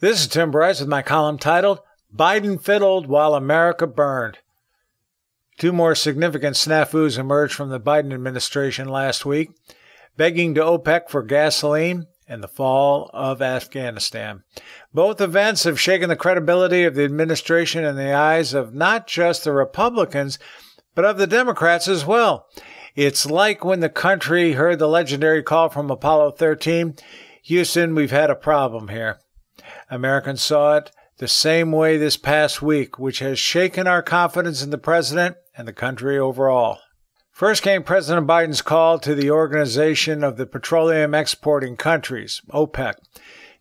This is Tim Bryce with my column titled, Biden Fiddled While America Burned. Two more significant snafus emerged from the Biden administration last week, begging to OPEC for gasoline and the fall of Afghanistan. Both events have shaken the credibility of the administration in the eyes of not just the Republicans, but of the Democrats as well. It's like when the country heard the legendary call from Apollo 13, Houston, we've had a problem here. Americans saw it the same way this past week, which has shaken our confidence in the president and the country overall. First came President Biden's call to the Organization of the Petroleum Exporting Countries, OPEC,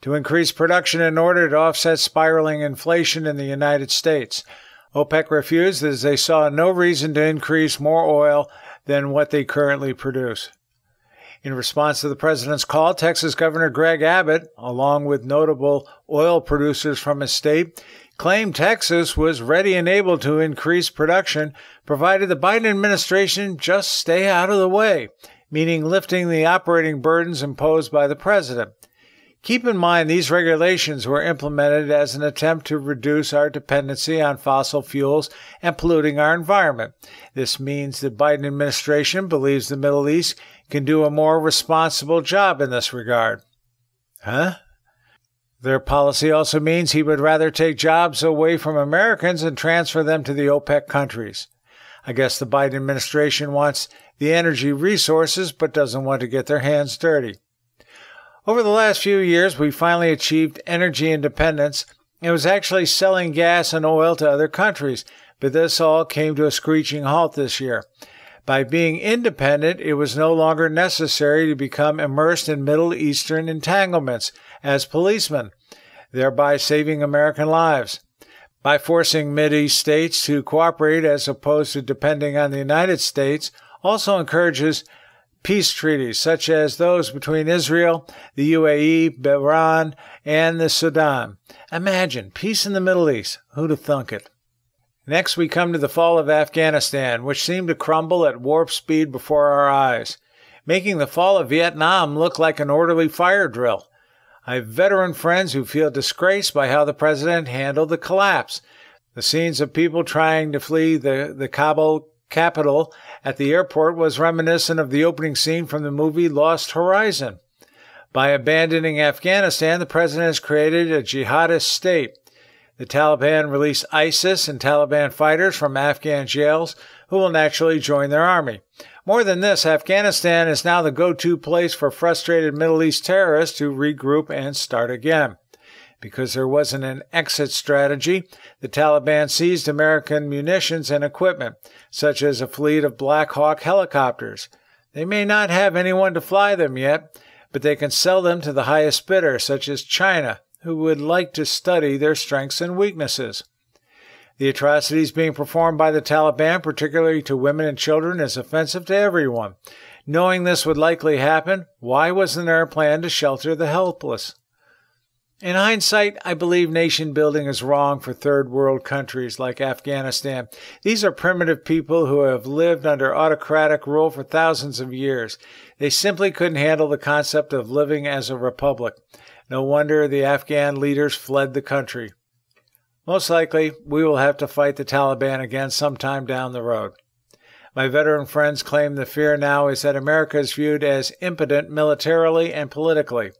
to increase production in order to offset spiraling inflation in the United States. OPEC refused as they saw no reason to increase more oil than what they currently produce. In response to the president's call, Texas Governor Greg Abbott, along with notable oil producers from his state, claimed Texas was ready and able to increase production, provided the Biden administration just stay out of the way, meaning lifting the operating burdens imposed by the president. Keep in mind, these regulations were implemented as an attempt to reduce our dependency on fossil fuels and polluting our environment. This means the Biden administration believes the Middle East can do a more responsible job in this regard. Their policy also means he would rather take jobs away from Americans and transfer them to the OPEC countries. I guess the Biden administration wants the energy resources but doesn't want to get their hands dirty. Over the last few years, we finally achieved energy independence. It was actually selling gas and oil to other countries, but this all came to a screeching halt this year. By being independent, it was no longer necessary to become immersed in Middle Eastern entanglements as policemen, thereby saving American lives. By forcing Mideast states to cooperate as opposed to depending on the United States, also encourages peace treaties such as those between Israel, the UAE, Bahrain, and the Sudan. Imagine, peace in the Middle East. Who'd have thunk it? Next, we come to the fall of Afghanistan, which seemed to crumble at warp speed before our eyes, making the fall of Vietnam look like an orderly fire drill. I have veteran friends who feel disgraced by how the president handled the collapse. The scenes of people trying to flee the Kabul capital at the airport was reminiscent of the opening scene from the movie Lost Horizon. By abandoning Afghanistan, the president has created a jihadist state. The Taliban released ISIS and Taliban fighters from Afghan jails who will naturally join their army. More than this, Afghanistan is now the go-to place for frustrated Middle East terrorists to regroup and start again. Because there wasn't an exit strategy, the Taliban seized American munitions and equipment, such as a fleet of Black Hawk helicopters. They may not have anyone to fly them yet, but they can sell them to the highest bidder, such as China, who would like to study their strengths and weaknesses. The atrocities being performed by the Taliban, particularly to women and children, is offensive to everyone. Knowing this would likely happen, why wasn't there a plan to shelter the helpless? In hindsight, I believe nation building is wrong for third world countries like Afghanistan. These are primitive people who have lived under autocratic rule for thousands of years. They simply couldn't handle the concept of living as a republic. No wonder the Afghan leaders fled the country. Most likely, we will have to fight the Taliban again sometime down the road. My veteran friends claim the fear now is that America is viewed as impotent militarily and politically.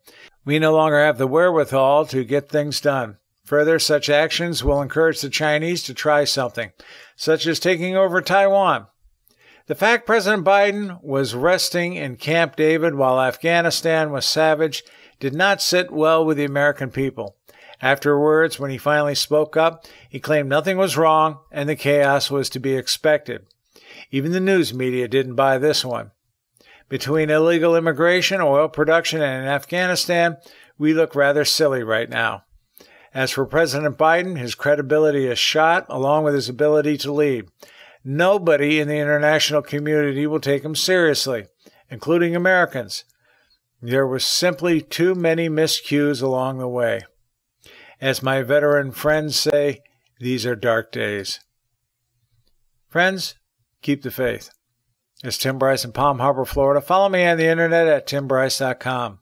We no longer have the wherewithal to get things done. Further, such actions will encourage the Chinese to try something, such as taking over Taiwan. The fact President Biden was resting in Camp David while Afghanistan was savage did not sit well with the American people. Afterwards, when he finally spoke up, he claimed nothing was wrong and the chaos was to be expected. Even the news media didn't buy this one. Between illegal immigration, oil production, and Afghanistan, we look rather silly right now. As for President Biden, his credibility is shot, along with his ability to lead. Nobody in the international community will take him seriously, including Americans. There were simply too many miscues along the way. As my veteran friends say, these are dark days. Friends, keep the faith. It's Tim Bryce in Palm Harbor, Florida. Follow me on the internet at timbryce.com.